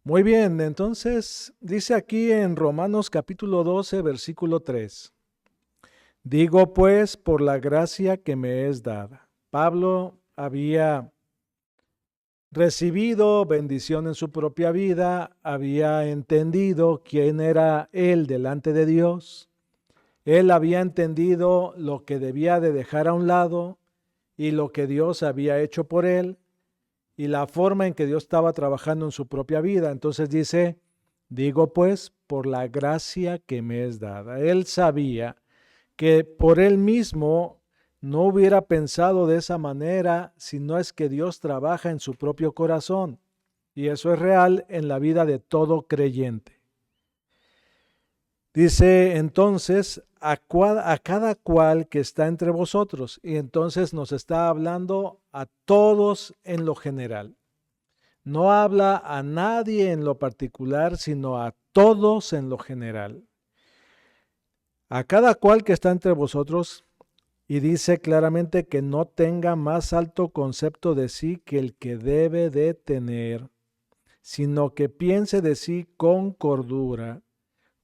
Muy bien, entonces dice aquí en Romanos capítulo 12, versículo 3. Digo pues por la gracia que me es dada. Pablo había recibido bendición en su propia vida, había entendido quién era él delante de Dios, él había entendido lo que debía de dejar a un lado y lo que Dios había hecho por él y la forma en que Dios estaba trabajando en su propia vida. Entonces dice, digo pues por la gracia que me es dada. Él sabía que por él mismo no hubiera pensado de esa manera si no es que Dios trabaja en su propio corazón. Y eso es real en la vida de todo creyente. Dice entonces a cada cual que está entre vosotros. Y entonces nos está hablando a todos en lo general. No habla a nadie en lo particular, sino a todos en lo general. A cada cual que está entre vosotros. Y dice claramente que no tenga más alto concepto de sí que el que debe de tener, sino que piense de sí con cordura,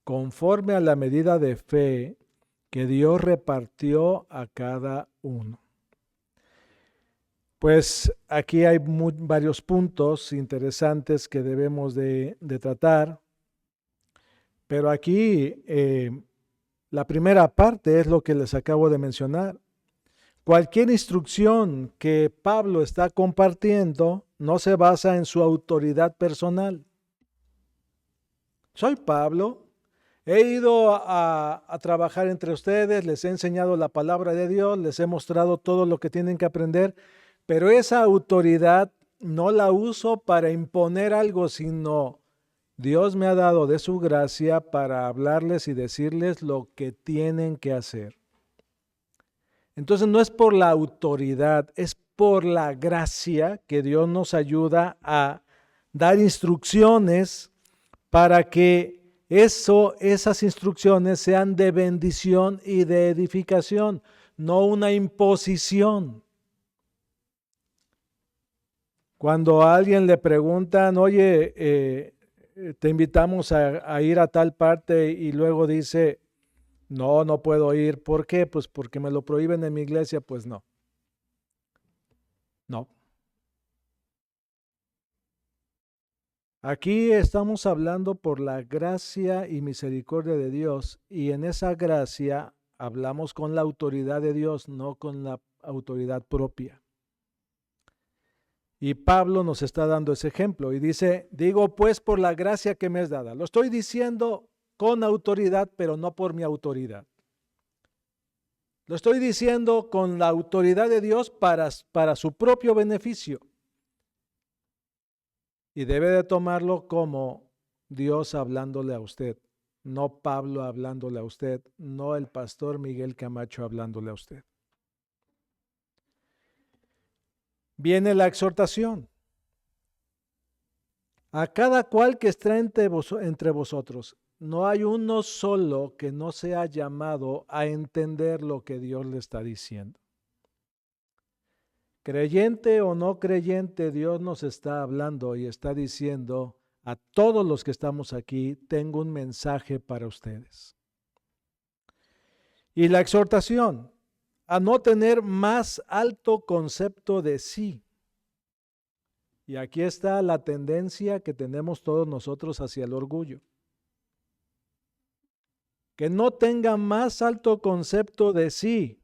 conforme a la medida de fe que Dios repartió a cada uno. Pues aquí hay varios puntos interesantes que debemos de tratar, pero aquí la primera parte es lo que les acabo de mencionar. Cualquier instrucción que Pablo está compartiendo no se basa en su autoridad personal. Soy Pablo, he ido a trabajar entre ustedes, les he enseñado la palabra de Dios, les he mostrado todo lo que tienen que aprender, pero esa autoridad no la uso para imponer algo, sino Dios me ha dado de su gracia para hablarles y decirles lo que tienen que hacer. Entonces no es por la autoridad, es por la gracia que Dios nos ayuda a dar instrucciones para que esas instrucciones sean de bendición y de edificación, no una imposición. Cuando a alguien le preguntan, oye, te invitamos a ir a tal parte y luego dice, no, no puedo ir. ¿Por qué? Pues porque me lo prohíben en mi iglesia. Pues no, no. Aquí estamos hablando por la gracia y misericordia de Dios y en esa gracia hablamos con la autoridad de Dios, no con la autoridad propia. Y Pablo nos está dando ese ejemplo y dice, digo pues por la gracia que me es dada. Lo estoy diciendo con autoridad, pero no por mi autoridad. Lo estoy diciendo con la autoridad de Dios para su propio beneficio. Y debe de tomarlo como Dios hablándole a usted, no Pablo hablándole a usted, no el pastor Miguel Camacho hablándole a usted. Viene la exhortación. A cada cual que esté entre vosotros, no hay uno solo que no sea llamado a entender lo que Dios le está diciendo. Creyente o no creyente, Dios nos está hablando y está diciendo a todos los que estamos aquí, tengo un mensaje para ustedes. Y la exhortación a no tener más alto concepto de sí. Y aquí está la tendencia que tenemos todos nosotros hacia el orgullo. Que no tenga más alto concepto de sí.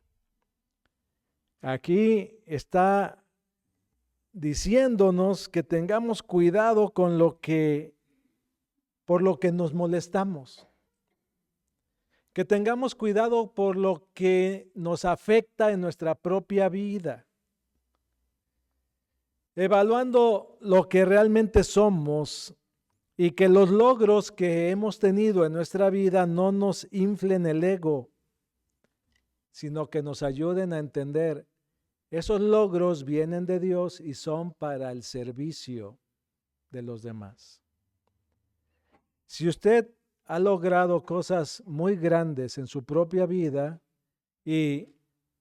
Aquí está diciéndonos que tengamos cuidado con por lo que nos molestamos. Que tengamos cuidado por lo que nos afecta en nuestra propia vida. Evaluando lo que realmente somos y que los logros que hemos tenido en nuestra vida no nos inflen el ego, sino que nos ayuden a entender esos logros vienen de Dios y son para el servicio de los demás. Si usted ha logrado cosas muy grandes en su propia vida y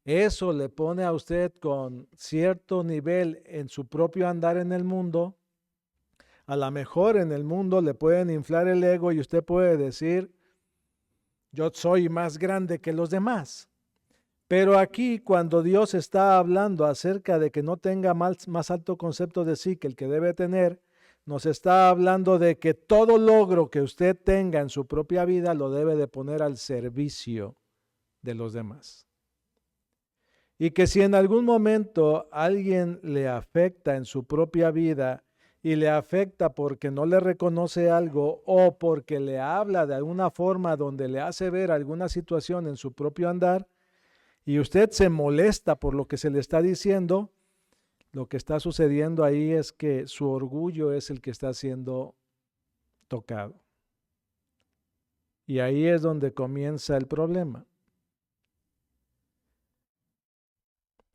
eso le pone a usted con cierto nivel en su propio andar en el mundo, A lo mejor en el mundo le pueden inflar el ego y usted puede decir, yo soy más grande que los demás. Pero aquí, cuando Dios está hablando acerca de que no tenga más alto concepto de sí que el que debe tener, nos está hablando de que todo logro que usted tenga en su propia vida lo debe de poner al servicio de los demás. Y que si en algún momento alguien le afecta en su propia vida y le afecta porque no le reconoce algo o porque le habla de alguna forma donde le hace ver alguna situación en su propio andar, y usted se molesta por lo que se le está diciendo, lo que está sucediendo ahí es que su orgullo es el que está siendo tocado. Y ahí es donde comienza el problema.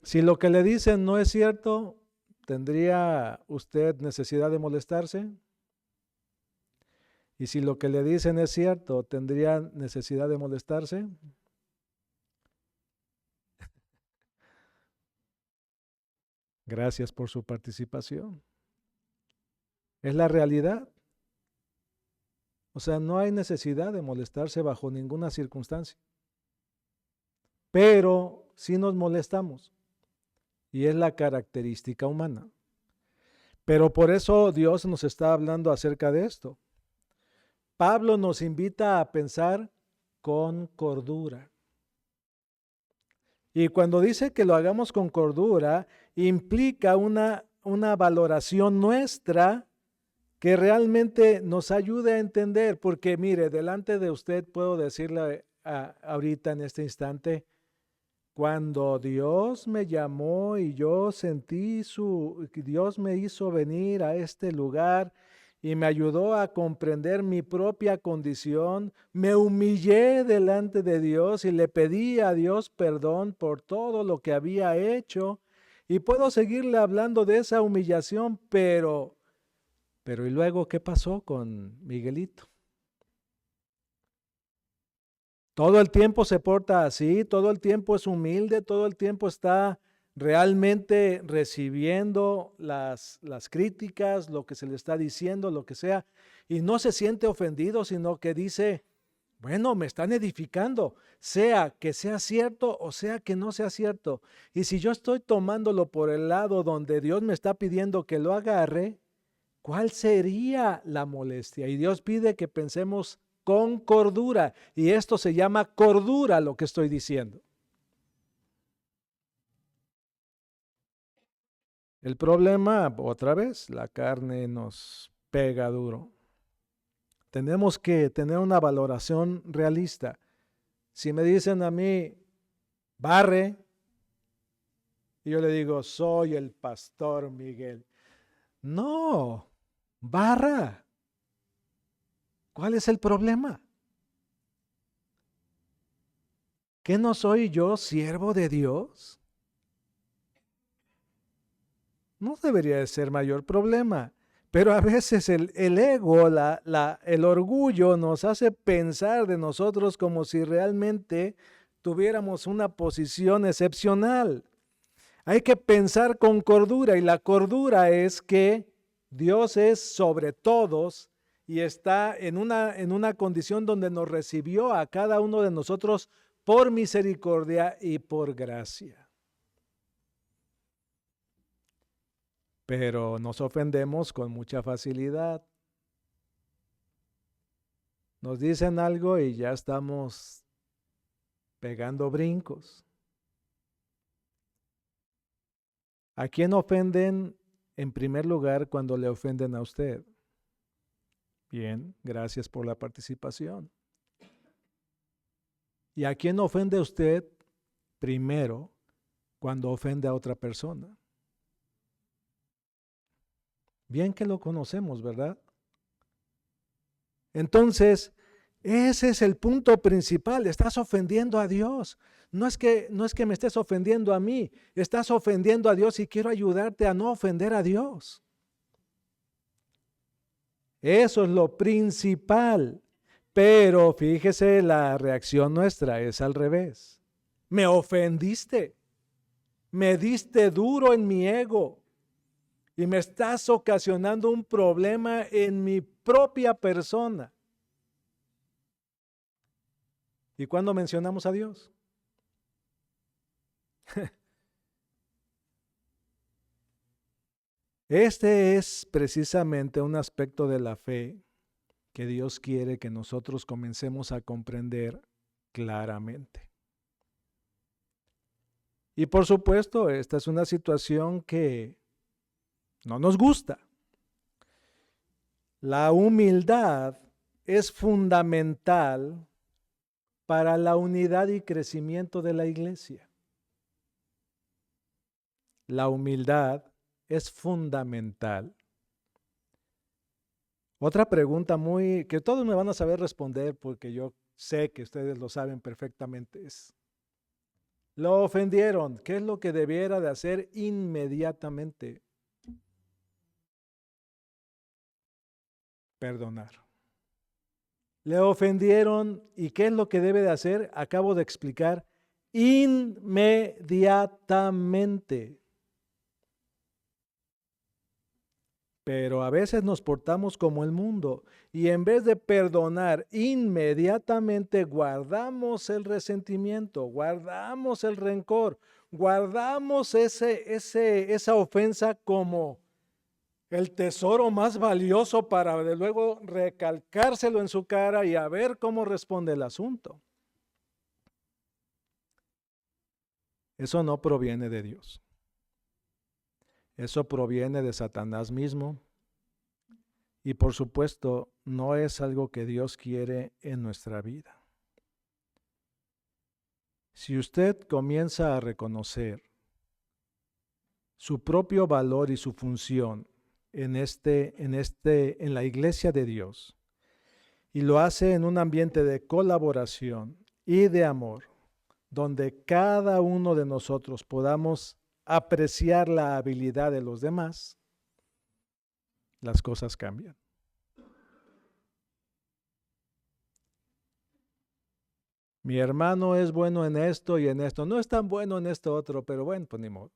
Si lo que le dicen no es cierto, ¿tendría usted necesidad de molestarse? Y si lo que le dicen es cierto, ¿tendría necesidad de molestarse? Gracias por su participación. Es la realidad. O sea, no hay necesidad de molestarse bajo ninguna circunstancia. Pero sí nos molestamos. Y es la característica humana. Pero por eso Dios nos está hablando acerca de esto. Pablo nos invita a pensar con cordura. Y cuando dice que lo hagamos con cordura, implica una valoración nuestra que realmente nos ayude a entender, porque mire, delante de usted puedo decirle ahorita en este instante, cuando Dios me llamó y yo sentí Dios me hizo venir a este lugar y me ayudó a comprender mi propia condición, me humillé delante de Dios y le pedí a Dios perdón por todo lo que había hecho. Y puedo seguirle hablando de esa humillación, pero ¿y luego qué pasó con Miguelito? Todo el tiempo se porta así, todo el tiempo es humilde, todo el tiempo está realmente recibiendo las críticas, lo que se le está diciendo, lo que sea, y no se siente ofendido, sino que dice, bueno, me están edificando, sea que sea cierto o sea que no sea cierto. Y si yo estoy tomándolo por el lado donde Dios me está pidiendo que lo agarre, ¿cuál sería la molestia? Y Dios pide que pensemos con cordura, y esto se llama cordura lo que estoy diciendo. El problema, otra vez, la carne nos pega duro. Tenemos que tener una valoración realista. Si me dicen a mí, barre, y yo le digo, soy el pastor Miguel. No, barra. ¿Cuál es el problema? ¿Que no soy yo siervo de Dios? No debería de ser mayor problema. Pero a veces el ego, el orgullo nos hace pensar de nosotros como si realmente tuviéramos una posición excepcional. Hay que pensar con cordura, y la cordura es que Dios es sobre todos y está en una condición donde nos recibió a cada uno de nosotros por misericordia y por gracia. Pero nos ofendemos con mucha facilidad. Nos dicen algo y ya estamos pegando brincos. ¿A quién ofenden en primer lugar cuando le ofenden a usted? Bien, gracias por la participación. ¿Y a quién ofende usted primero cuando ofende a otra persona? Bien que lo conocemos, ¿verdad? Entonces, ese es el punto principal. Estás ofendiendo a Dios. No es que me estés ofendiendo a mí. Estás ofendiendo a Dios y quiero ayudarte a no ofender a Dios. Eso es lo principal. Pero fíjese, la reacción nuestra es al revés. Me ofendiste. Me diste duro en mi ego. y me estás ocasionando un problema en mi propia persona. ¿Y cuándo mencionamos a Dios? Este es precisamente un aspecto de la fe que Dios quiere que nosotros comencemos a comprender claramente. Y por supuesto, esta es una situación que no nos gusta. La humildad es fundamental para la unidad y crecimiento de la iglesia. La humildad es fundamental. Otra pregunta que todos me van a saber responder porque yo sé que ustedes lo saben perfectamente es, lo ofendieron, ¿qué es lo que debiera de hacer inmediatamente? Perdonar. Le ofendieron y ¿qué es lo que debe de hacer? Acabo de explicar, inmediatamente. Pero a veces nos portamos como el mundo y en vez de perdonar inmediatamente guardamos el resentimiento, guardamos el rencor, guardamos esa ofensa como el tesoro más valioso para de luego recalcárselo en su cara y a ver cómo responde el asunto. Eso no proviene de Dios. Eso proviene de Satanás mismo y por supuesto no es algo que Dios quiere en nuestra vida. Si usted comienza a reconocer su propio valor y su función en la iglesia de Dios y lo hace en un ambiente de colaboración y de amor, donde cada uno de nosotros podamos apreciar la habilidad de los demás, las cosas cambian. Mi hermano es bueno en esto y en esto. No es tan bueno en esto otro, pero bueno, pues ni modo.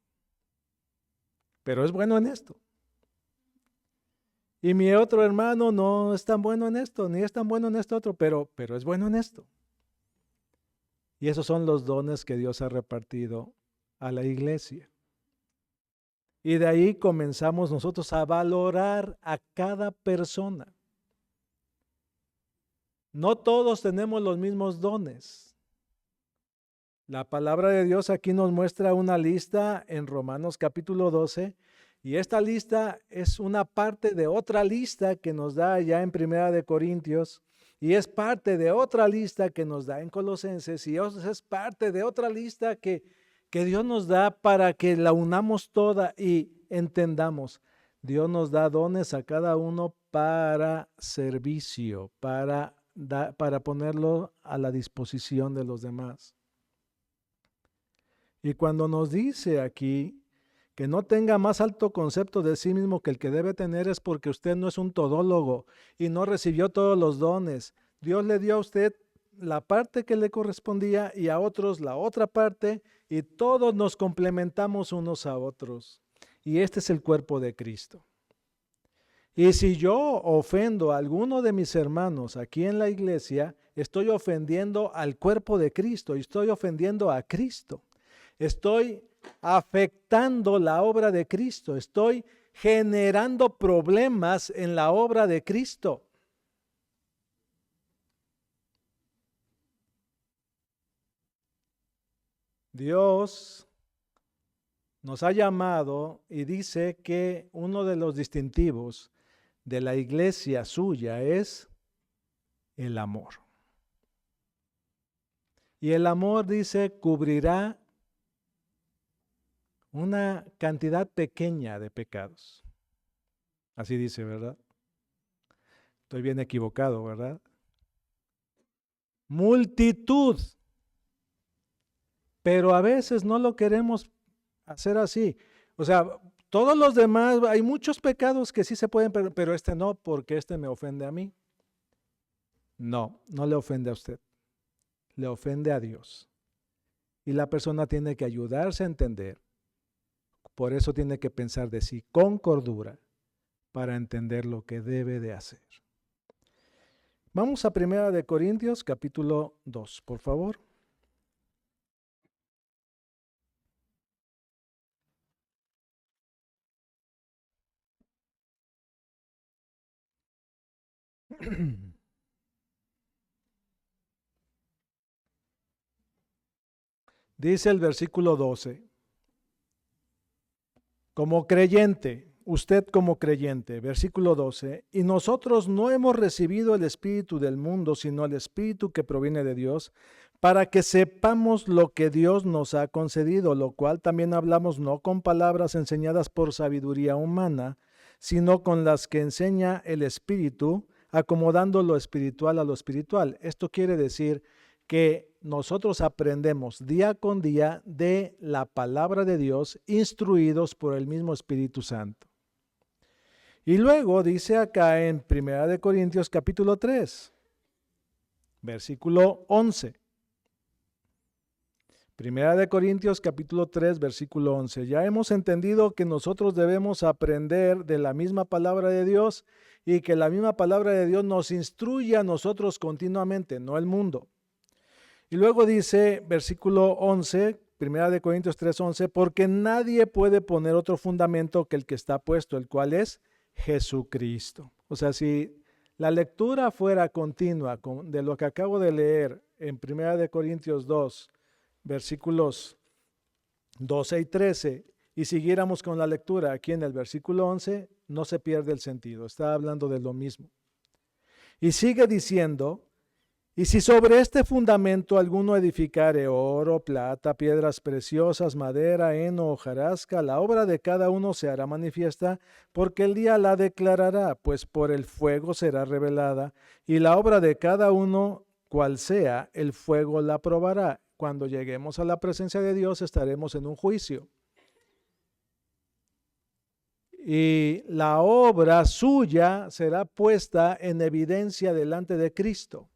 Pero es bueno en esto. Y mi otro hermano no es tan bueno en esto, ni es tan bueno en esto otro, pero es bueno en esto. Y esos son los dones que Dios ha repartido a la iglesia. Y de ahí comenzamos nosotros a valorar a cada persona. No todos tenemos los mismos dones. La palabra de Dios aquí nos muestra una lista en Romanos capítulo 12 y esta lista es una parte de otra lista que nos da ya en Primera de Corintios y es parte de otra lista que nos da en Colosenses y es parte de otra lista que Dios nos da para que la unamos toda y entendamos. Dios nos da dones a cada uno para servicio, para ponerlo a la disposición de los demás. Y cuando nos dice aquí que no tenga más alto concepto de sí mismo que el que debe tener es porque usted no es un todólogo y no recibió todos los dones. Dios le dio a usted la parte que le correspondía y a otros la otra parte y todos nos complementamos unos a otros. Y este es el cuerpo de Cristo. Y si yo ofendo a alguno de mis hermanos aquí en la iglesia, estoy ofendiendo al cuerpo de Cristo y estoy ofendiendo a Cristo. Estoy afectando la obra de Cristo, estoy generando problemas en la obra de Cristo. Dios nos ha llamado y dice que uno de los distintivos de la iglesia suya es el amor. Y el amor, dice, cubrirá una cantidad pequeña de pecados. Así dice, ¿verdad? Estoy bien equivocado, ¿verdad? Multitud. Pero a veces no lo queremos hacer así. O sea, todos los demás, hay muchos pecados que sí se pueden, pero este no, porque este me ofende a mí. No, no le ofende a usted. Le ofende a Dios. Y la persona tiene que ayudarse a entender Por eso tiene que pensar de sí con cordura para entender lo que debe de hacer. Vamos a 1 Corintios capítulo 2, por favor. Dice el versículo 12, como creyente, usted como creyente, versículo 12, y nosotros no hemos recibido el espíritu del mundo, sino el espíritu que proviene de Dios, para que sepamos lo que Dios nos ha concedido, lo cual también hablamos no con palabras enseñadas por sabiduría humana, sino con las que enseña el Espíritu, acomodando lo espiritual a lo espiritual. Esto quiere decir que nosotros aprendemos día con día de la palabra de Dios, instruidos por el mismo Espíritu Santo. Y luego dice acá en 1 Corintios capítulo 3, versículo 11. 1 Corintios capítulo 3, versículo 11. Ya hemos entendido que nosotros debemos aprender de la misma palabra de Dios y que la misma palabra de Dios nos instruye a nosotros continuamente, no el mundo. Y luego dice, versículo 11, 1 Corintios 3, 11, porque nadie puede poner otro fundamento que el que está puesto, el cual es Jesucristo. O sea, si la lectura fuera continua de lo que acabo de leer en 1 Corintios 2, versículos 12 y 13, y siguiéramos con la lectura aquí en el versículo 11, no se pierde el sentido, está hablando de lo mismo. Y sigue diciendo, y si sobre este fundamento alguno edificare oro, plata, piedras preciosas, madera, heno, hojarasca, la obra de cada uno se hará manifiesta, porque el día la declarará, pues por el fuego será revelada, y la obra de cada uno, cual sea, el fuego la probará. Cuando lleguemos a la presencia de Dios estaremos en un juicio. Y la obra suya será puesta en evidencia delante de Cristo.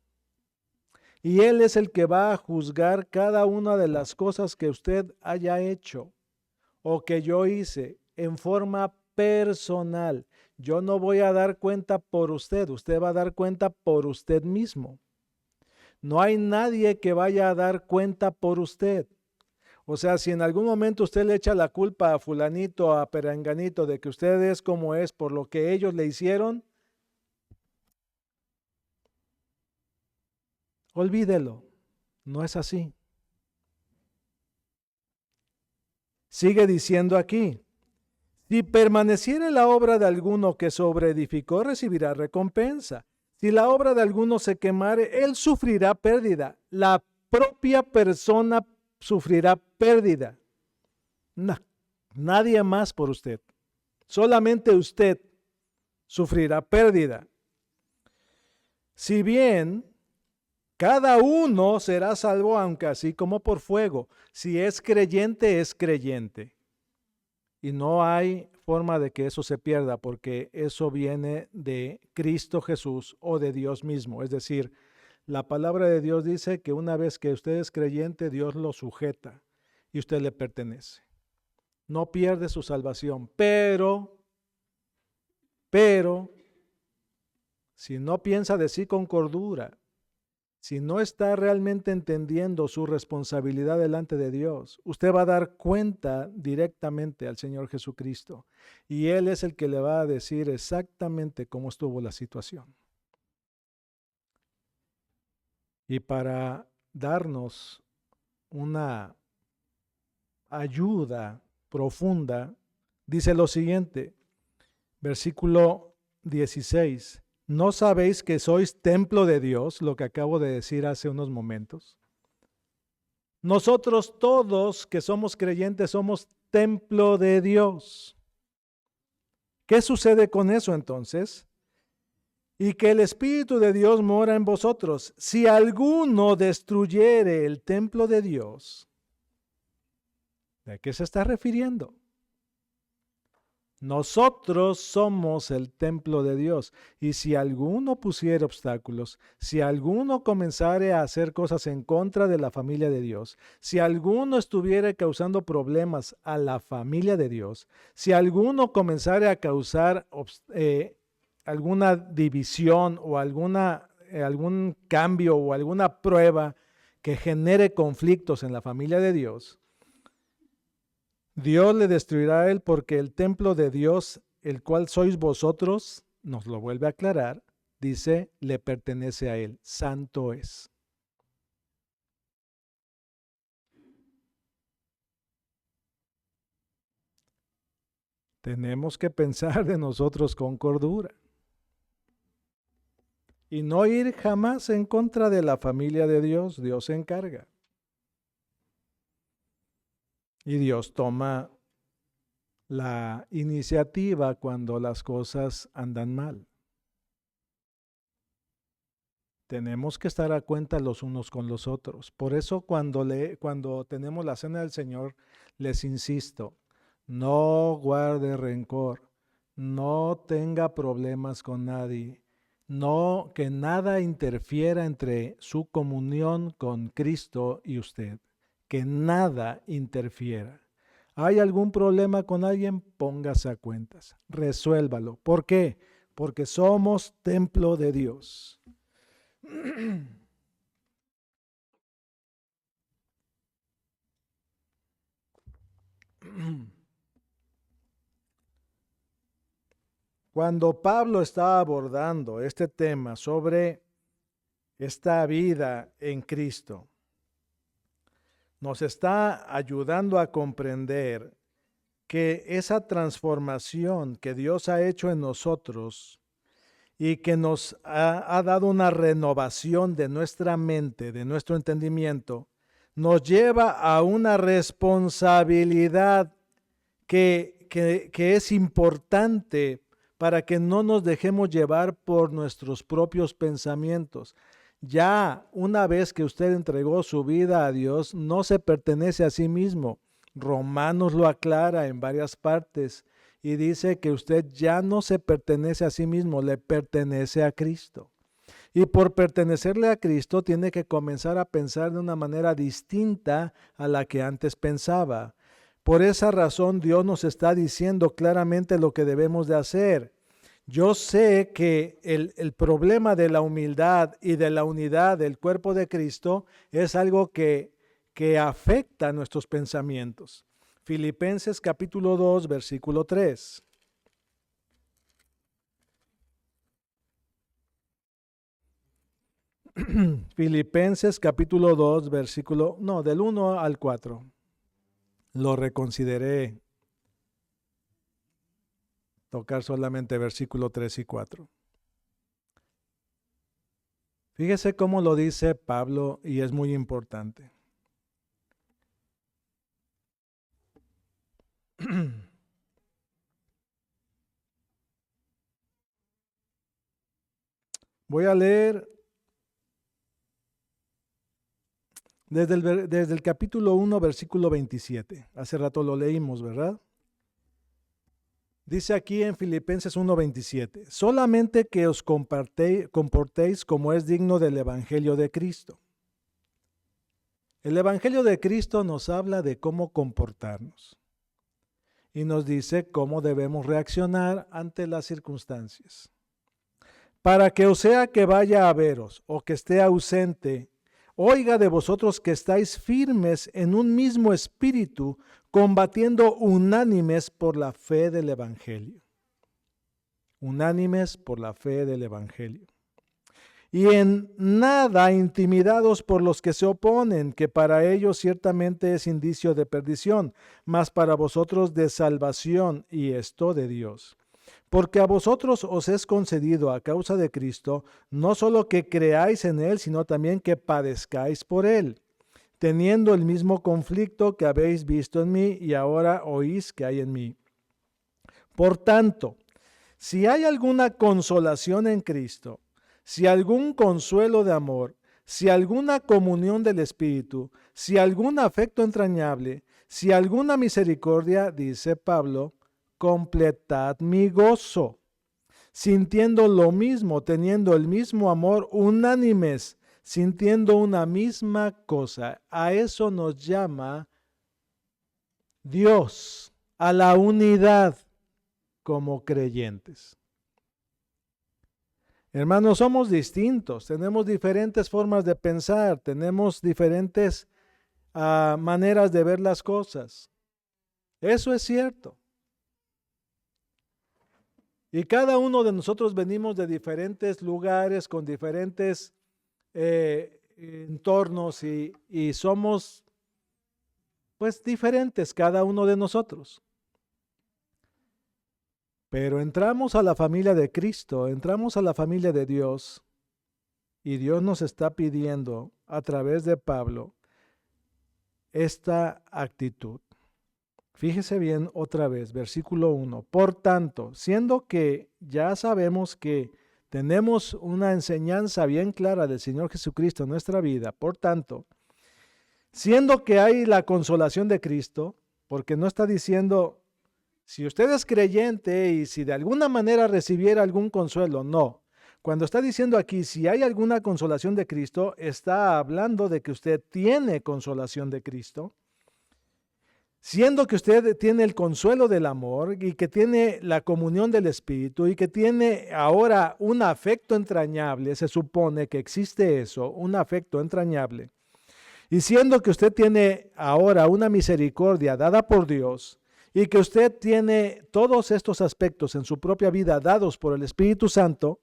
Y Él es el que va a juzgar cada una de las cosas que usted haya hecho o que yo hice en forma personal. Yo no voy a dar cuenta por usted, usted va a dar cuenta por usted mismo. No hay nadie que vaya a dar cuenta por usted. O sea, si en algún momento usted le echa la culpa a fulanito, a perenganito, de que usted es como es por lo que ellos le hicieron, olvídelo. No es así. Sigue diciendo aquí, si permaneciere la obra de alguno que sobreedificó, recibirá recompensa. Si la obra de alguno se quemare, él sufrirá pérdida. La propia persona sufrirá pérdida. Nadie más por usted. Solamente usted sufrirá pérdida. Si bien cada uno será salvo, aunque así como por fuego. Si es creyente, es creyente. Y no hay forma de que eso se pierda, porque eso viene de Cristo Jesús o de Dios mismo. Es decir, la palabra de Dios dice que una vez que usted es creyente, Dios lo sujeta y usted le pertenece. No pierde su salvación, pero, si no piensa de sí con cordura, si no está realmente entendiendo su responsabilidad delante de Dios, usted va a dar cuenta directamente al Señor Jesucristo y Él es el que le va a decir exactamente cómo estuvo la situación. Y para darnos una ayuda profunda, dice lo siguiente, versículo 16. ¿No sabéis que sois templo de Dios? Lo que acabo de decir hace unos momentos. Nosotros todos que somos creyentes somos templo de Dios. ¿Qué sucede con eso entonces? Y que el Espíritu de Dios mora en vosotros. Si alguno destruyere el templo de Dios, ¿a qué se está refiriendo? Nosotros somos el templo de Dios. Y si alguno pusiera obstáculos, si alguno comenzare a hacer cosas en contra de la familia de Dios, si alguno estuviera causando problemas a la familia de Dios, si alguno comenzara a causar alguna división o algún cambio o alguna prueba que genere conflictos en la familia de Dios, Dios le destruirá a él, porque el templo de Dios, el cual sois vosotros, nos lo vuelve a aclarar, dice, le pertenece a él, santo es. Tenemos que pensar de nosotros con cordura y no ir jamás en contra de la familia de Dios. Dios se encarga. Y Dios toma la iniciativa cuando las cosas andan mal. Tenemos que estar a cuenta los unos con los otros. Por eso cuando tenemos la cena del Señor, les insisto, no guarde rencor, no tenga problemas con nadie, no que nada interfiera entre su comunión con Cristo y usted, que nada interfiera. ¿Hay algún problema con alguien? Póngase a cuentas, resuélvalo. ¿Por qué? Porque somos templo de Dios. Cuando Pablo está abordando este tema sobre esta vida en Cristo, nos está ayudando a comprender que esa transformación que Dios ha hecho en nosotros y que nos ha dado una renovación de nuestra mente, de nuestro entendimiento, nos lleva a una responsabilidad que es importante para que no nos dejemos llevar por nuestros propios pensamientos. Ya una vez que usted entregó su vida a Dios, no se pertenece a sí mismo. Romanos lo aclara en varias partes y dice que usted ya no se pertenece a sí mismo, le pertenece a Cristo. Y por pertenecerle a Cristo tiene que comenzar a pensar de una manera distinta a la que antes pensaba. Por esa razón Dios nos está diciendo claramente lo que debemos de hacer. Yo sé que el problema de la humildad y de la unidad del cuerpo de Cristo es algo que afecta nuestros pensamientos. Filipenses capítulo 2, versículo 3. Filipenses capítulo 2, del 1 al 4. Lo reconsideré tocar solamente versículo 3 y 4. Fíjese cómo lo dice Pablo y es muy importante. Voy a leer desde el capítulo 1, versículo 27. Hace rato lo leímos, ¿verdad? Dice aquí en Filipenses 1:27, solamente que os comportéis como es digno del Evangelio de Cristo. El Evangelio de Cristo nos habla de cómo comportarnos y nos dice cómo debemos reaccionar ante las circunstancias. Para que o sea que vaya a veros o que esté ausente, oiga de vosotros que estáis firmes en un mismo espíritu, combatiendo unánimes por la fe del Evangelio. Unánimes por la fe del Evangelio. Y en nada intimidados por los que se oponen, que para ellos ciertamente es indicio de perdición, mas para vosotros de salvación, y esto de Dios. Porque a vosotros os es concedido a causa de Cristo, no solo que creáis en Él, sino también que padezcáis por Él, teniendo el mismo conflicto que habéis visto en mí y ahora oís que hay en mí. Por tanto, si hay alguna consolación en Cristo, si algún consuelo de amor, si alguna comunión del Espíritu, si algún afecto entrañable, si alguna misericordia, dice Pablo, completad mi gozo, sintiendo lo mismo, teniendo el mismo amor, unánimes, sintiendo una misma cosa. A eso nos llama Dios, a la unidad como creyentes. Hermanos, somos distintos, tenemos diferentes formas de pensar, tenemos diferentes maneras de ver las cosas. Eso es cierto. Y cada uno de nosotros venimos de diferentes lugares, con diferentes entornos y somos pues diferentes cada uno de nosotros. Pero entramos a la familia de Cristo, entramos a la familia de Dios y Dios nos está pidiendo a través de Pablo esta actitud. Fíjese bien otra vez, versículo 1. Por tanto, siendo que ya sabemos que tenemos una enseñanza bien clara del Señor Jesucristo en nuestra vida, por tanto, siendo que hay la consolación de Cristo, porque no está diciendo, si usted es creyente y si de alguna manera recibiera algún consuelo, no. Cuando está diciendo aquí, si hay alguna consolación de Cristo, está hablando de que usted tiene consolación de Cristo. Siendo que usted tiene el consuelo del amor y que tiene la comunión del Espíritu y que tiene ahora un afecto entrañable, se supone que existe eso, un afecto entrañable. Y siendo que usted tiene ahora una misericordia dada por Dios y que usted tiene todos estos aspectos en su propia vida dados por el Espíritu Santo,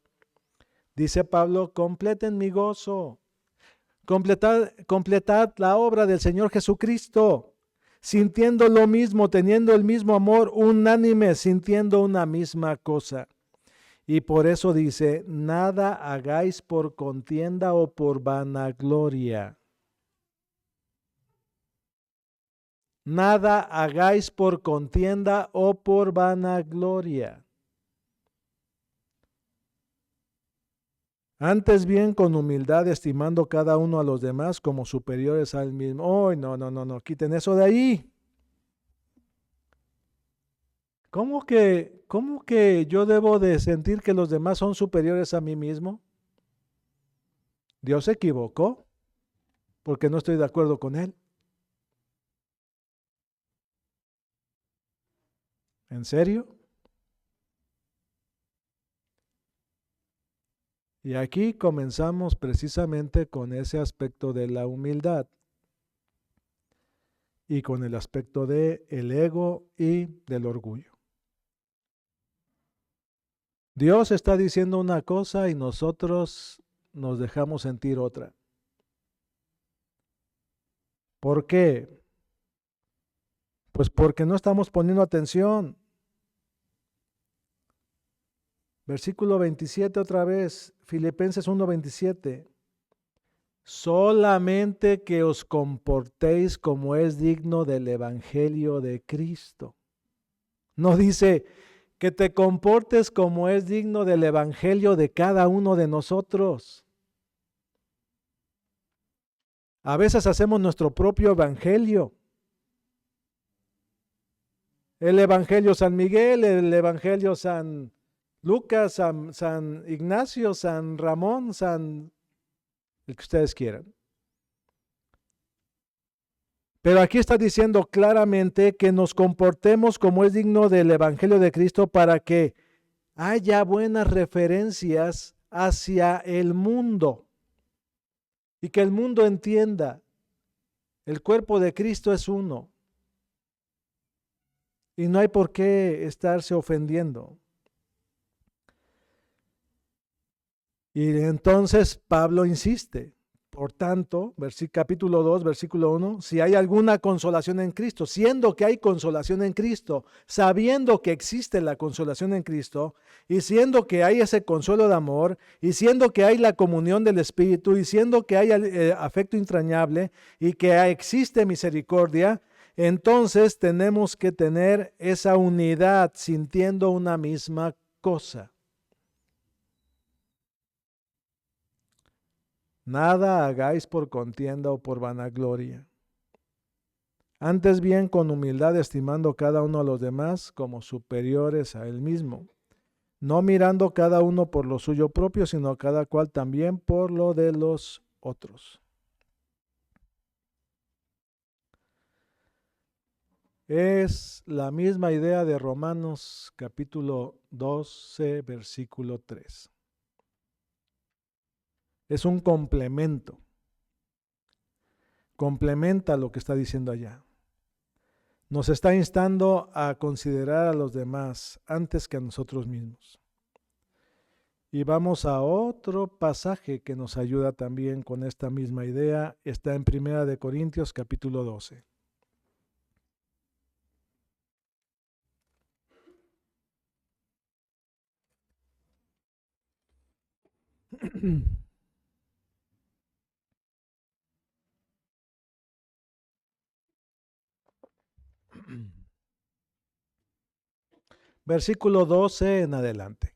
dice Pablo, completen mi gozo, completad la obra del Señor Jesucristo, sintiendo lo mismo, teniendo el mismo amor, unánime, sintiendo una misma cosa. Y por eso dice, nada hagáis por contienda o por vanagloria. Nada hagáis por contienda o por vanagloria. Antes bien con humildad, estimando cada uno a los demás como superiores al mismo. Oh, no, quiten eso de ahí. ¿Cómo que yo debo de sentir que los demás son superiores a mí mismo? Dios se equivocó porque no estoy de acuerdo con él. ¿En serio? Y aquí comenzamos precisamente con ese aspecto de la humildad y con el aspecto de el ego y del orgullo. Dios está diciendo una cosa y nosotros nos dejamos sentir otra. ¿Por qué? Pues porque no estamos poniendo atención. Versículo 27 otra vez, Filipenses 1:27. Solamente que os comportéis como es digno del Evangelio de Cristo. No dice que te comportes como es digno del Evangelio de cada uno de nosotros. A veces hacemos nuestro propio Evangelio. El Evangelio San Miguel, el Evangelio San Lucas, San Ignacio, San Ramón, el que ustedes quieran. Pero aquí está diciendo claramente que nos comportemos como es digno del Evangelio de Cristo para que haya buenas referencias hacia el mundo y que el mundo entienda, el cuerpo de Cristo es uno y no hay por qué estarse ofendiendo. Y entonces Pablo insiste, por tanto, capítulo 2, versículo 1, si hay alguna consolación en Cristo, siendo que hay consolación en Cristo, sabiendo que existe la consolación en Cristo, y siendo que hay ese consuelo de amor, y siendo que hay la comunión del Espíritu, y siendo que hay afecto entrañable, y que existe misericordia, entonces tenemos que tener esa unidad sintiendo una misma cosa. Nada hagáis por contienda o por vanagloria. Antes bien, con humildad, estimando cada uno a los demás como superiores a él mismo, no mirando cada uno por lo suyo propio, sino cada cual también por lo de los otros. Es la misma idea de Romanos capítulo 12, versículo 3. Es un complemento. Complementa lo que está diciendo allá. Nos está instando a considerar a los demás antes que a nosotros mismos. Y vamos a otro pasaje que nos ayuda también con esta misma idea. Está en 1 Corintios capítulo 12. Versículo 12 en adelante.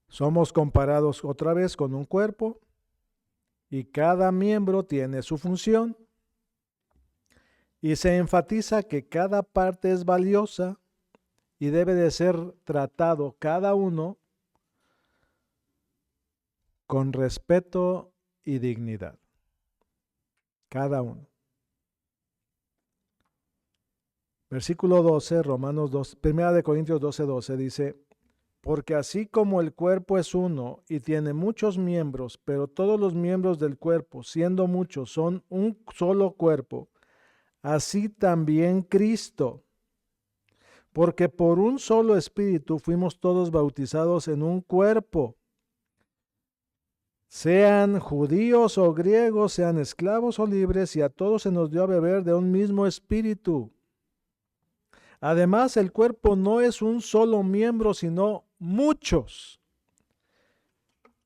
Somos comparados otra vez con un cuerpo y cada miembro tiene su función y se enfatiza que cada parte es valiosa y debe de ser tratado cada uno con respeto y dignidad. Cada uno. Versículo 12, Romanos 2, 1 Corintios 12 dice, porque así como el cuerpo es uno y tiene muchos miembros, pero todos los miembros del cuerpo, siendo muchos, son un solo cuerpo, así también Cristo. Porque por un solo espíritu fuimos todos bautizados en un cuerpo, sean judíos o griegos, sean esclavos o libres, y a todos se nos dio a beber de un mismo espíritu. Además, el cuerpo no es un solo miembro, sino muchos.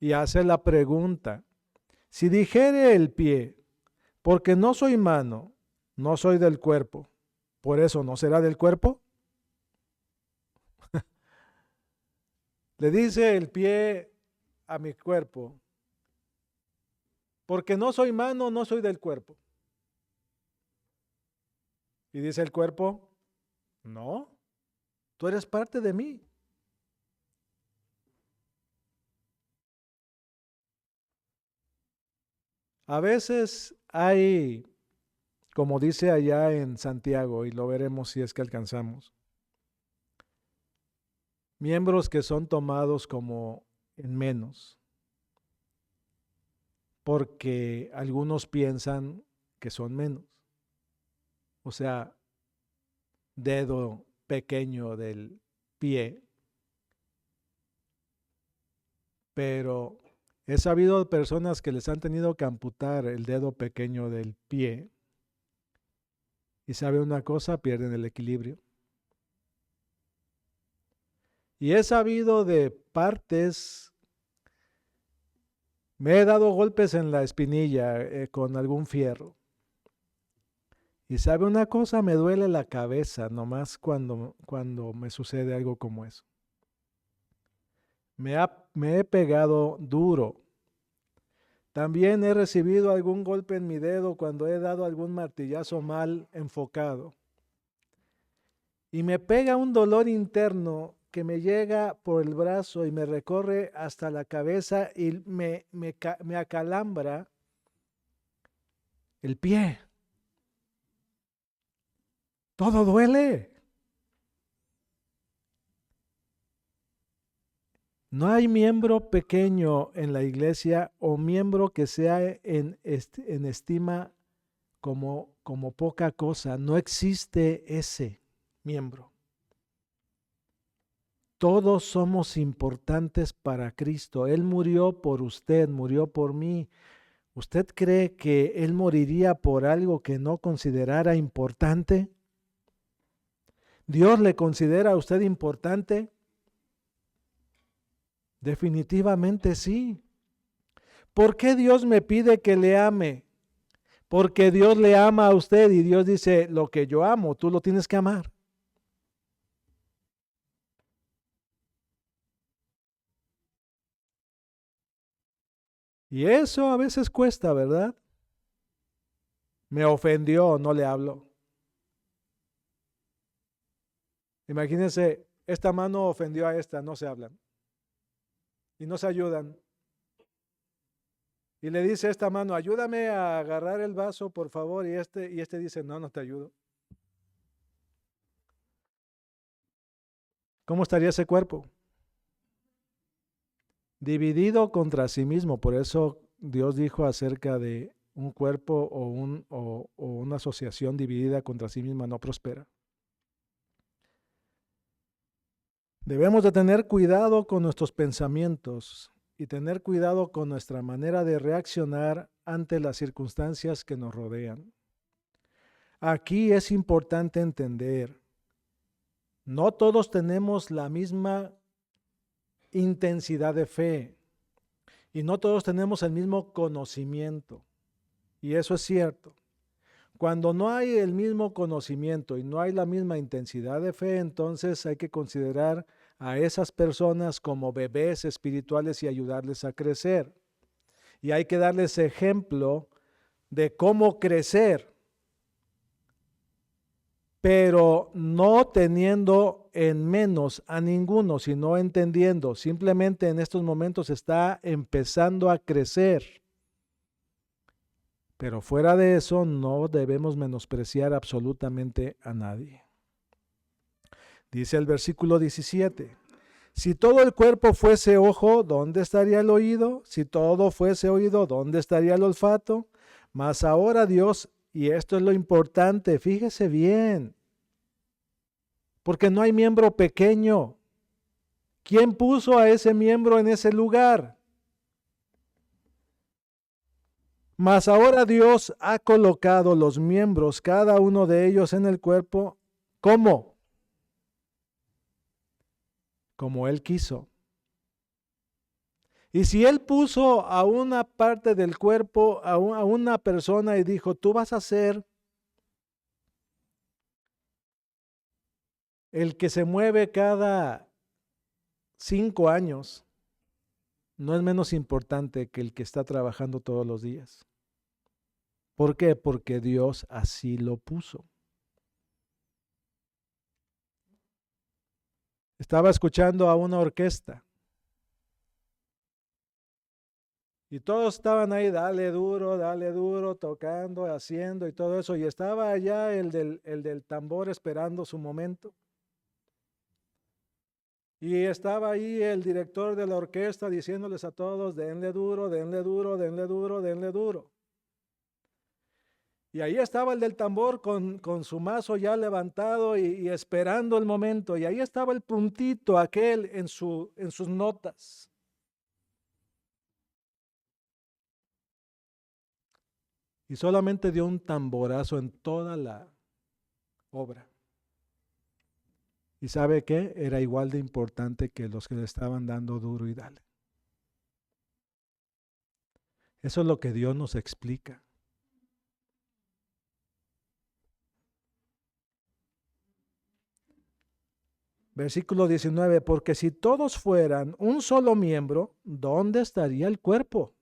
Y hace la pregunta, si dijere el pie, porque no soy mano, no soy del cuerpo, ¿por eso no será del cuerpo? Le dice el pie a mi cuerpo, porque no soy mano, no soy del cuerpo. Y dice el cuerpo, no, tú eres parte de mí. A veces hay, como dice allá en Santiago, y lo veremos si es que alcanzamos, miembros que son tomados como en menos, porque algunos piensan que son menos. O sea, dedo pequeño del pie, pero he sabido de personas que les han tenido que amputar el dedo pequeño del pie y sabe una cosa, pierden el equilibrio. Y he sabido de partes, me he dado golpes en la espinilla con algún fierro. Y sabe una cosa, me duele la cabeza nomás cuando me sucede algo como eso. Me he pegado duro. También he recibido algún golpe en mi dedo cuando he dado algún martillazo mal enfocado. Y me pega un dolor interno que me llega por el brazo y me recorre hasta la cabeza y me acalambra el pie. Todo duele. No hay miembro pequeño en la iglesia o miembro que sea en estima como poca cosa. No existe ese miembro. Todos somos importantes para Cristo. Él murió por usted, murió por mí. ¿Usted cree que Él moriría por algo que no considerara importante? ¿Dios le considera a usted importante? Definitivamente sí. ¿Por qué Dios me pide que le ame? Porque Dios le ama a usted y Dios dice, lo que yo amo, tú lo tienes que amar. Y eso a veces cuesta, ¿verdad? me ofendió, no le hablo. Imagínense, esta mano ofendió a esta, no se hablan y no se ayudan. Y le dice esta mano, ayúdame a agarrar el vaso, por favor, y este dice, no, no te ayudo. ¿Cómo estaría ese cuerpo? Dividido contra sí mismo. Por eso Dios dijo acerca de un cuerpo o una asociación dividida contra sí misma no prospera. Debemos de tener cuidado con nuestros pensamientos y tener cuidado con nuestra manera de reaccionar ante las circunstancias que nos rodean. Aquí es importante entender, no todos tenemos la misma intensidad de fe y no todos tenemos el mismo conocimiento. Y eso es cierto. Cuando no hay el mismo conocimiento y no hay la misma intensidad de fe, entonces hay que considerar a esas personas como bebés espirituales y ayudarles a crecer. Y hay que darles ejemplo de cómo crecer, pero no teniendo en menos a ninguno, sino entendiendo. Simplemente en estos momentos está empezando a crecer. Pero fuera de eso, no debemos menospreciar absolutamente a nadie. Dice el versículo 17, si todo el cuerpo fuese ojo, ¿dónde estaría el oído? Si todo fuese oído, ¿dónde estaría el olfato? Mas ahora Dios, y esto es lo importante, fíjese bien, porque no hay miembro pequeño. ¿Quién puso a ese miembro en ese lugar? Mas ahora Dios ha colocado los miembros, cada uno de ellos en el cuerpo, ¿cómo? Como Él quiso. Y si Él puso a una parte del cuerpo, a una persona y dijo, tú vas a ser el que se mueve cada 5 años, no es menos importante que el que está trabajando todos los días. ¿Por qué? Porque Dios así lo puso. Estaba escuchando a una orquesta y todos estaban ahí, dale duro, tocando, haciendo y todo eso. Y estaba allá el del tambor esperando su momento. Y estaba ahí el director de la orquesta diciéndoles a todos, denle duro, denle duro, denle duro, denle duro. Y ahí estaba el del tambor con su mazo ya levantado y esperando el momento. Y ahí estaba el puntito aquel en sus notas. Y solamente dio un tamborazo en toda la obra. ¿Y sabe qué? Era igual de importante que los que le estaban dando duro y dale. Eso es lo que Dios nos explica. Versículo 19, porque si todos fueran un solo miembro, ¿dónde estaría el cuerpo?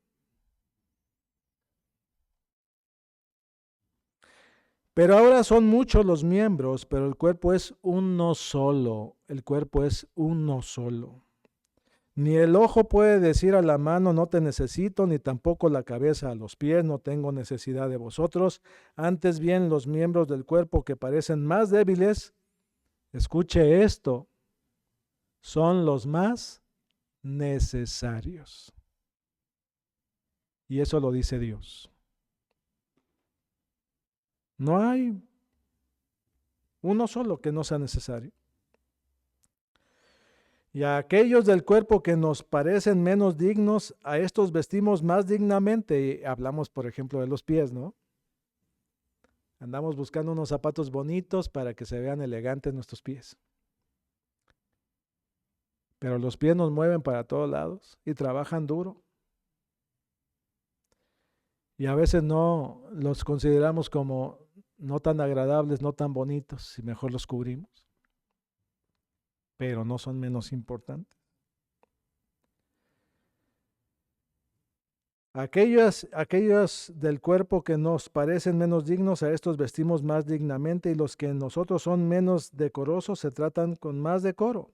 Pero ahora son muchos los miembros, pero el cuerpo es uno solo. El cuerpo es uno solo. Ni el ojo puede decir a la mano, no te necesito, ni tampoco la cabeza a los pies, no tengo necesidad de vosotros. Antes bien, los miembros del cuerpo que parecen más débiles, escuche esto, son los más necesarios. Y eso lo dice Dios. No hay uno solo que no sea necesario. Y a aquellos del cuerpo que nos parecen menos dignos, a estos vestimos más dignamente. Y hablamos, por ejemplo, de los pies, ¿no? Andamos buscando unos zapatos bonitos para que se vean elegantes nuestros pies. Pero los pies nos mueven para todos lados y trabajan duro. Y a veces no los consideramos como no tan agradables, no tan bonitos, y mejor los cubrimos. Pero no son menos importantes. Aquellos del cuerpo que nos parecen menos dignos, a estos vestimos más dignamente, y los que en nosotros son menos decorosos se tratan con más decoro.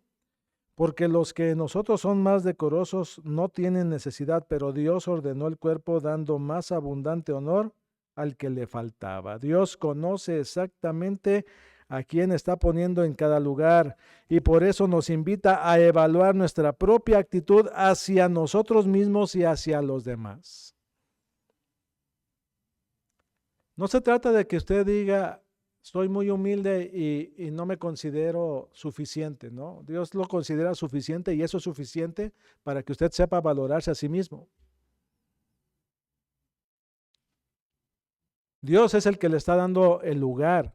Porque los que en nosotros son más decorosos no tienen necesidad, pero Dios ordenó el cuerpo dando más abundante honor al que le faltaba. Dios conoce exactamente a quién está poniendo en cada lugar, y por eso nos invita a evaluar nuestra propia actitud hacia nosotros mismos y hacia los demás. No se trata de que usted diga, soy muy humilde y no me considero suficiente, ¿no? Dios lo considera suficiente, y eso es suficiente para que usted sepa valorarse a sí mismo. Dios es el que le está dando el lugar.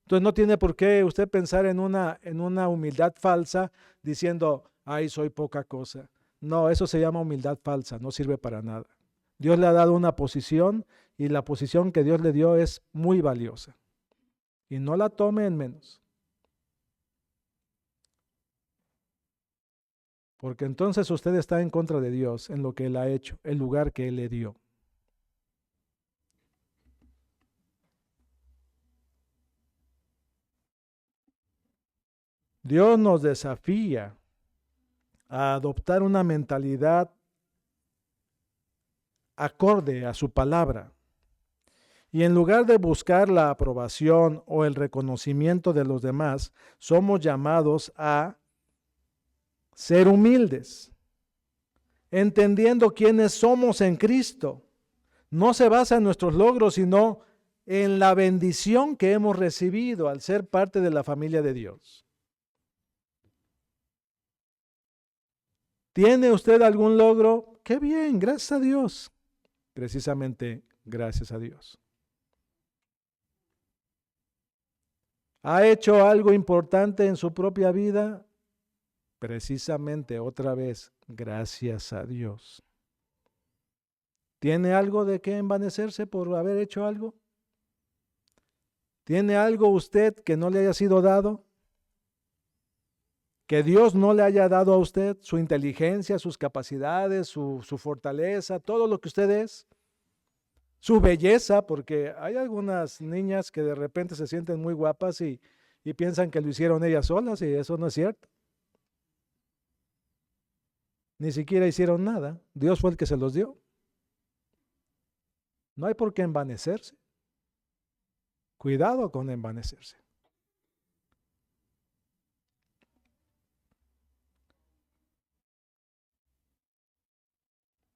Entonces no tiene por qué usted pensar en una humildad falsa diciendo, ay, soy poca cosa. No, eso se llama humildad falsa, no sirve para nada. Dios le ha dado una posición, y la posición que Dios le dio es muy valiosa. Y no la tome en menos. Porque entonces usted está en contra de Dios en lo que Él ha hecho, el lugar que Él le dio. Dios nos desafía a adoptar una mentalidad acorde a su palabra. Y en lugar de buscar la aprobación o el reconocimiento de los demás, somos llamados a ser humildes, entendiendo quiénes somos en Cristo. No se basa en nuestros logros, sino en la bendición que hemos recibido al ser parte de la familia de Dios. ¿Tiene usted algún logro? Qué bien, gracias a Dios. Precisamente gracias a Dios. ¿Ha hecho algo importante en su propia vida? Precisamente otra vez, gracias a Dios. ¿Tiene algo de qué envanecerse por haber hecho algo? ¿Tiene algo usted que no le haya sido dado? Que Dios no le haya dado a usted, su inteligencia, sus capacidades, su fortaleza, todo lo que usted es, su belleza, porque hay algunas niñas que de repente se sienten muy guapas y piensan que lo hicieron ellas solas, y eso no es cierto. Ni siquiera hicieron nada, Dios fue el que se los dio. No hay por qué envanecerse. Cuidado con envanecerse.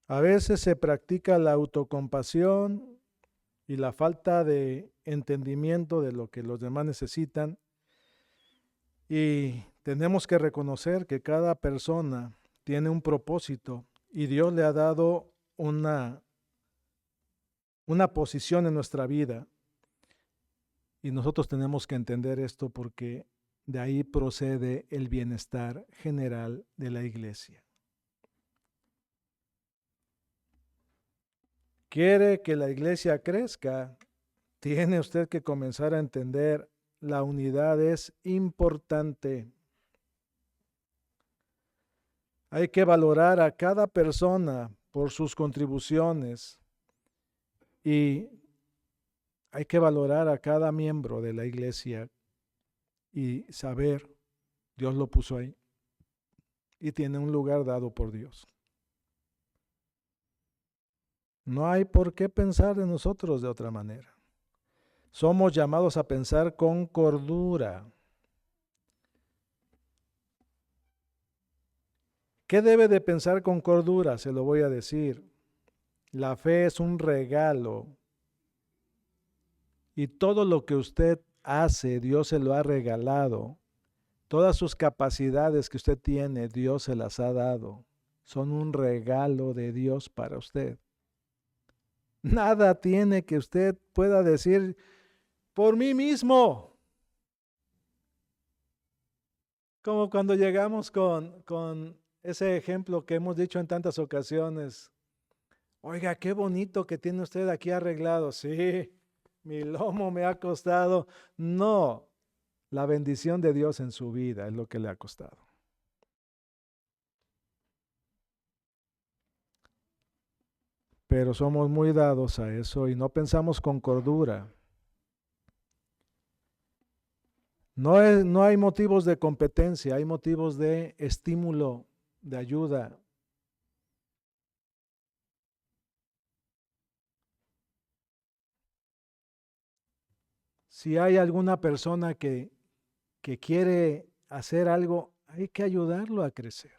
A veces se practica la autocompasión y la falta de entendimiento de lo que los demás necesitan, y tenemos que reconocer que cada persona tiene un propósito, y Dios le ha dado una posición en nuestra vida, y nosotros tenemos que entender esto, porque de ahí procede el bienestar general de la iglesia. ¿Quiere que la iglesia crezca? Tiene usted que comenzar a entender la unidad es importante. Hay que valorar a cada persona por sus contribuciones, y hay que valorar a cada miembro de la iglesia y saber, Dios lo puso ahí y tiene un lugar dado por Dios. No hay por qué pensar de nosotros de otra manera. Somos llamados a pensar con cordura. ¿Qué debe de pensar con cordura? Se lo voy a decir. La fe es un regalo, y todo lo que usted hace, Dios se lo ha regalado. Todas sus capacidades que usted tiene, Dios se las ha dado. Son un regalo de Dios para usted. Nada tiene que usted pueda decir por mí mismo. Como cuando llegamos con ese ejemplo que hemos dicho en tantas ocasiones. Oiga, qué bonito que tiene usted aquí arreglado. Sí, mi lomo me ha costado. No, la bendición de Dios en su vida es lo que le ha costado. pero somos muy dados a eso y no pensamos con cordura. No hay motivos de competencia, hay motivos de estímulo, de ayuda. Si hay alguna persona que quiere hacer algo, hay que ayudarlo a crecer.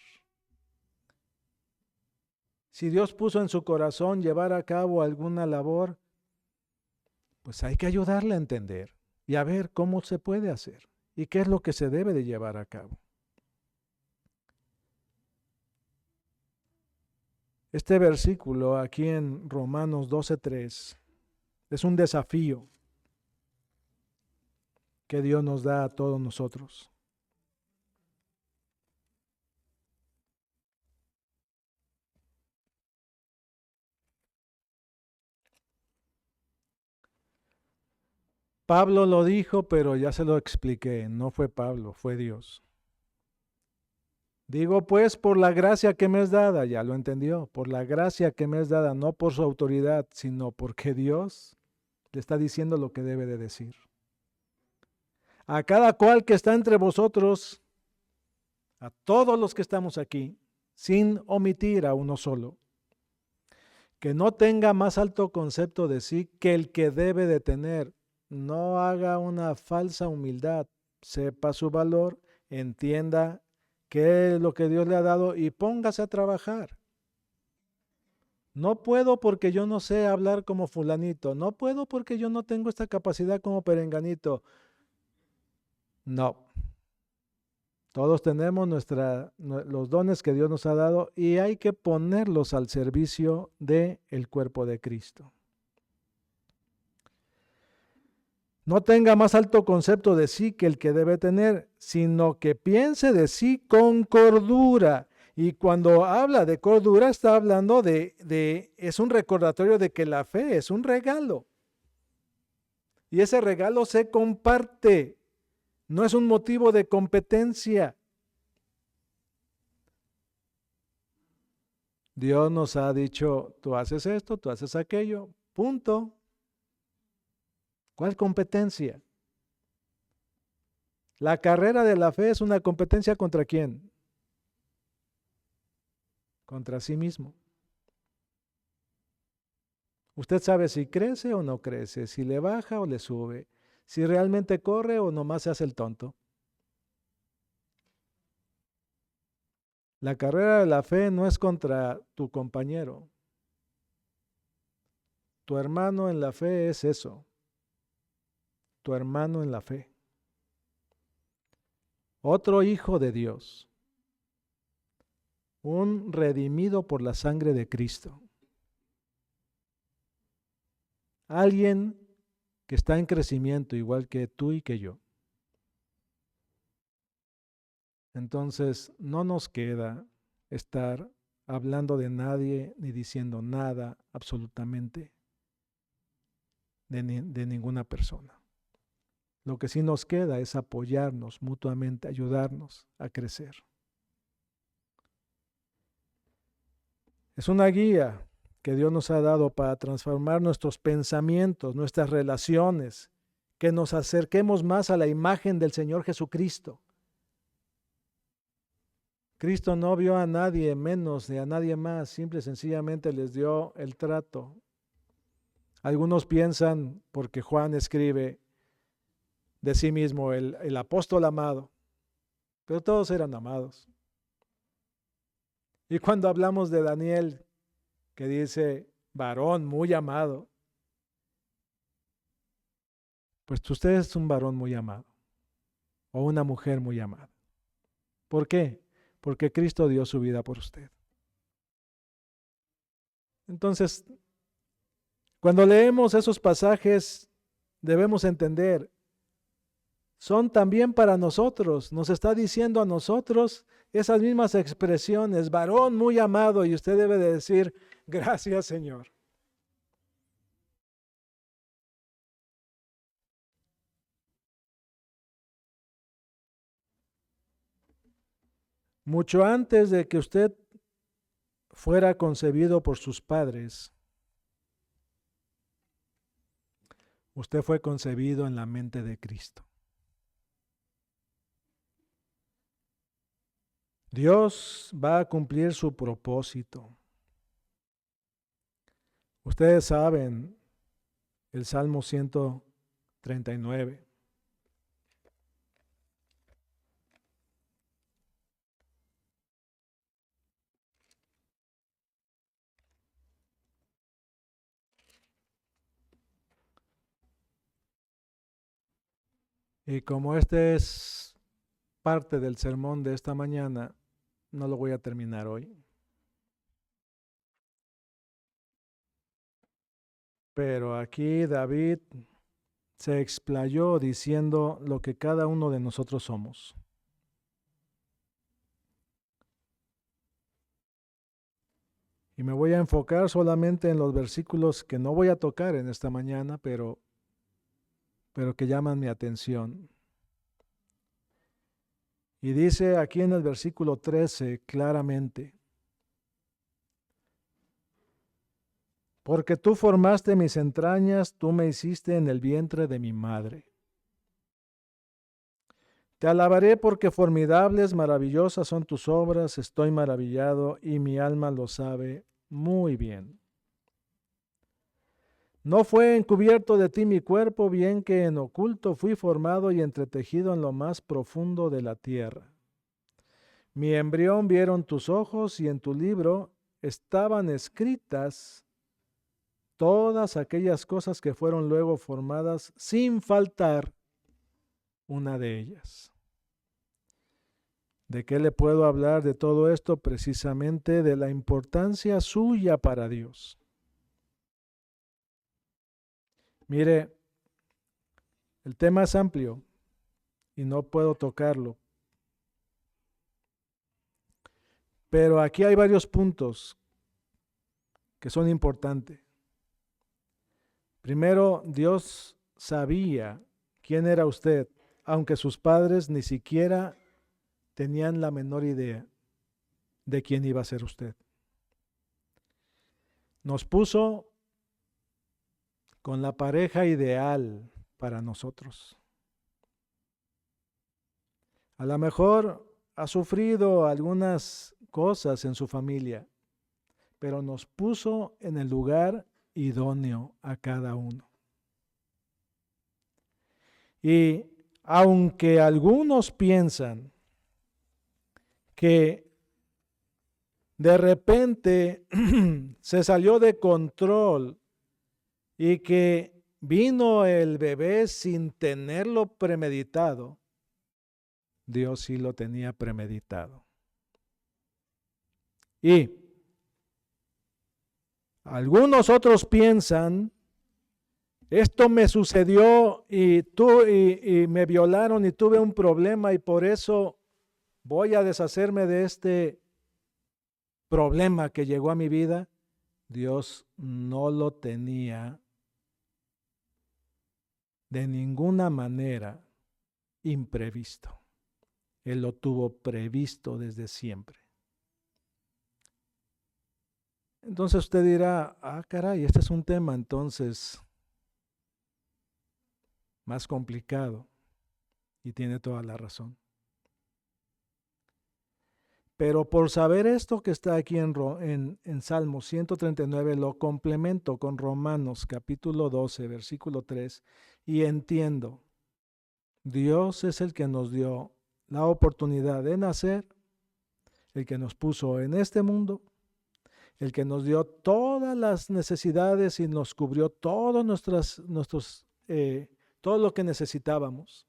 Si Dios puso en su corazón llevar a cabo alguna labor, pues hay que ayudarle a entender y a ver cómo se puede hacer y qué es lo que se debe de llevar a cabo. Este versículo aquí en Romanos 12:3 es un desafío que Dios nos da a todos nosotros. Pablo lo dijo, pero ya se lo expliqué, no fue Pablo, fue Dios. Digo pues por la gracia que me es dada, ya lo entendió, por la gracia que me es dada, no por su autoridad, sino porque Dios le está diciendo lo que debe de decir. A cada cual que está entre vosotros, a todos los que estamos aquí, sin omitir a uno solo, que no tenga más alto concepto de sí que el que debe de tener. No haga una falsa humildad, sepa su valor, entienda qué es lo que Dios le ha dado y póngase a trabajar. No puedo porque yo no sé hablar como fulanito, no puedo porque yo no tengo esta capacidad como perenganito. No, todos tenemos los dones que Dios nos ha dado y hay que ponerlos al servicio del cuerpo de Cristo. No tenga más alto concepto de sí que el que debe tener, sino que piense de sí con cordura. Y cuando habla de cordura, está hablando es un recordatorio de que la fe es un regalo. Y ese regalo se comparte, no es un motivo de competencia. Dios nos ha dicho, tú haces esto, tú haces aquello, punto. ¿Cuál competencia? La carrera de la fe es una competencia ¿contra quién? Contra sí mismo. Usted sabe si crece o no crece, si le baja o le sube, si realmente corre o nomás se hace el tonto. La carrera de la fe no es contra tu compañero. Tu hermano en la fe es eso. Tu hermano en la fe. Otro hijo de Dios. Un redimido por la sangre de Cristo. Alguien que está en crecimiento igual que tú y que yo. Entonces, no nos queda estar hablando de nadie ni diciendo nada absolutamente de ninguna persona. Lo que sí nos queda es apoyarnos mutuamente, ayudarnos a crecer. Es una guía que Dios nos ha dado para transformar nuestros pensamientos, nuestras relaciones, que nos acerquemos más a la imagen del Señor Jesucristo. Cristo no vio a nadie menos ni a nadie más, simple y sencillamente les dio el trato. Algunos piensan, porque Juan escribe de sí mismo, el apóstol amado, pero todos eran amados. Y cuando hablamos de Daniel, que dice, varón muy amado, pues usted es un varón muy amado o una mujer muy amada. ¿Por qué? Porque Cristo dio su vida por usted. Entonces, cuando leemos esos pasajes, debemos entender, son también para nosotros. Nos está diciendo a nosotros esas mismas expresiones, varón muy amado, y usted debe de decir, gracias Señor. Mucho antes de que usted fuera concebido por sus padres, Usted fue concebido en la mente de Cristo. Dios va a cumplir su propósito. Ustedes saben el Salmo 139. Y como este es parte del sermón de esta mañana, no lo voy a terminar hoy. Pero aquí David se explayó diciendo lo que cada uno de nosotros somos. Y me voy a enfocar solamente en los versículos que no voy a tocar en esta mañana, pero que llaman mi atención. Y dice aquí en el versículo 13 claramente: porque tú formaste mis entrañas, tú me hiciste en el vientre de mi madre. Te alabaré porque formidables, maravillosas son tus obras, estoy maravillado y mi alma lo sabe muy bien. No fue encubierto de ti mi cuerpo, bien que en oculto fui formado y entretejido en lo más profundo de la tierra. Mi embrión vieron tus ojos y en tu libro estaban escritas todas aquellas cosas que fueron luego formadas sin faltar una de ellas. ¿De qué le puedo hablar de todo esto? Precisamente de la importancia suya para Dios. Mire, el tema es amplio y no puedo tocarlo, pero aquí hay varios puntos que son importantes. Primero, Dios sabía quién era usted, aunque sus padres ni siquiera tenían la menor idea de quién iba a ser usted. Nos puso con la pareja ideal para nosotros. A lo mejor ha sufrido algunas cosas en su familia, pero nos puso en el lugar idóneo a cada uno. Y aunque algunos piensan que de repente se salió de control y que vino el bebé sin tenerlo premeditado, Dios sí lo tenía premeditado. Y algunos otros piensan, esto me sucedió y me violaron y tuve un problema y por eso voy a deshacerme de este problema que llegó a mi vida. Dios no lo tenía de ninguna manera imprevisto. Él lo tuvo previsto desde siempre. Entonces usted dirá, caray, este es un tema entonces más complicado, y tiene toda la razón. Pero por saber esto que está aquí en Salmo 139, lo complemento con Romanos capítulo 12, versículo 3, y entiendo, Dios es el que nos dio la oportunidad de nacer, el que nos puso en este mundo, el que nos dio todas las necesidades y nos cubrió todo todo lo que necesitábamos.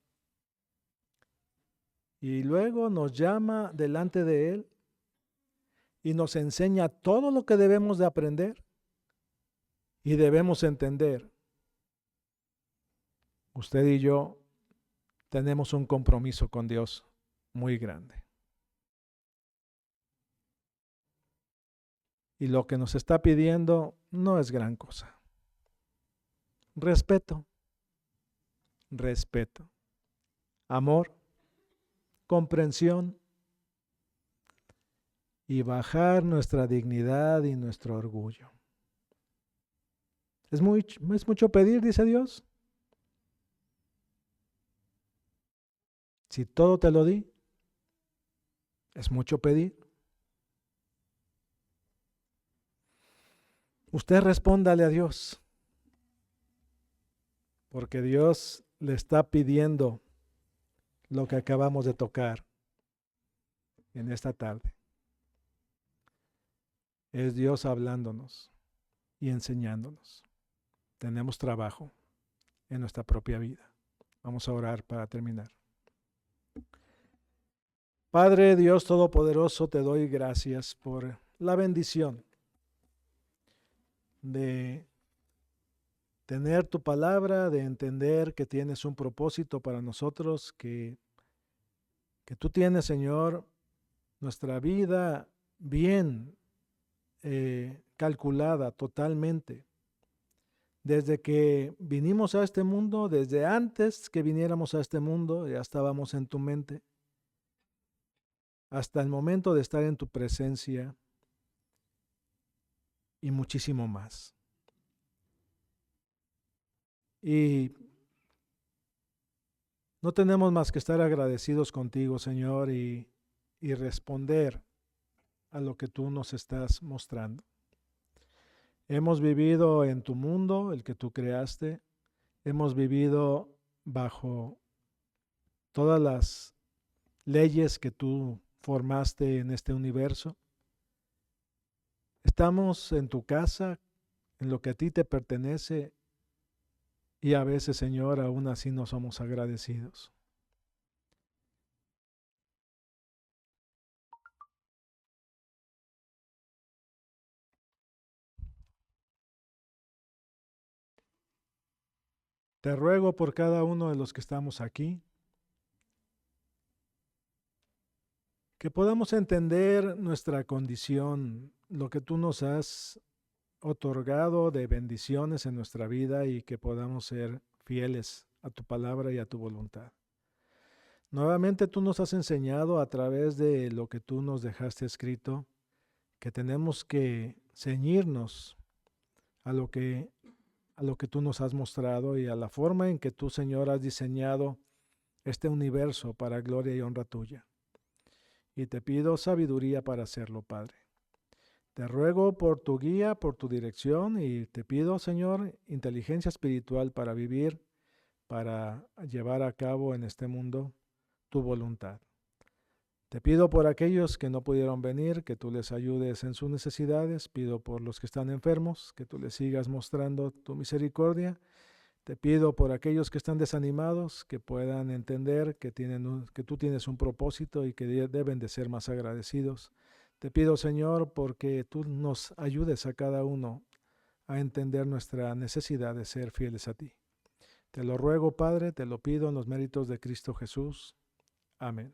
Y luego nos llama delante de Él y nos enseña todo lo que debemos de aprender y debemos entender. Usted y yo tenemos un compromiso con Dios muy grande. Y lo que nos está pidiendo no es gran cosa. Respeto, amor, comprensión y bajar nuestra dignidad y nuestro orgullo. ¿Es mucho pedir, dice Dios? Si todo te lo di, ¿es mucho pedir? Usted respóndale a Dios, porque Dios le está pidiendo lo que acabamos de tocar en esta tarde. Es Dios hablándonos y enseñándonos. Tenemos trabajo en nuestra propia vida. Vamos a orar para terminar. Padre Dios Todopoderoso, te doy gracias por la bendición de tener tu palabra, de entender que tienes un propósito para nosotros, que tú tienes, Señor, nuestra vida bien calculada totalmente. Desde que vinimos a este mundo, desde antes que viniéramos a este mundo, ya estábamos en tu mente, hasta el momento de estar en tu presencia y muchísimo más. Y no tenemos más que estar agradecidos contigo, Señor, y responder a lo que tú nos estás mostrando. Hemos vivido en tu mundo, el que tú creaste. Hemos vivido bajo todas las leyes que tú formaste en este universo. Estamos en tu casa, en lo que a ti te pertenece, y a veces, Señor, aún así no somos agradecidos. Te ruego por cada uno de los que estamos aquí, que podamos entender nuestra condición, lo que tú nos has otorgado de bendiciones en nuestra vida y que podamos ser fieles a tu palabra y a tu voluntad. Nuevamente tú nos has enseñado a través de lo que tú nos dejaste escrito que tenemos que ceñirnos a lo que tú nos has mostrado y a la forma en que tú, Señor, has diseñado este universo para gloria y honra tuya. Y te pido sabiduría para hacerlo, Padre. Te ruego por tu guía, por tu dirección, y te pido, Señor, inteligencia espiritual para vivir, para llevar a cabo en este mundo tu voluntad. Te pido por aquellos que no pudieron venir, que tú les ayudes en sus necesidades. Pido por los que están enfermos, que tú les sigas mostrando tu misericordia. Te pido por aquellos que están desanimados, que puedan entender que tú tienes un propósito y que deben de ser más agradecidos. Te pido, Señor, porque tú nos ayudes a cada uno a entender nuestra necesidad de ser fieles a ti. Te lo ruego, Padre, te lo pido en los méritos de Cristo Jesús. Amén.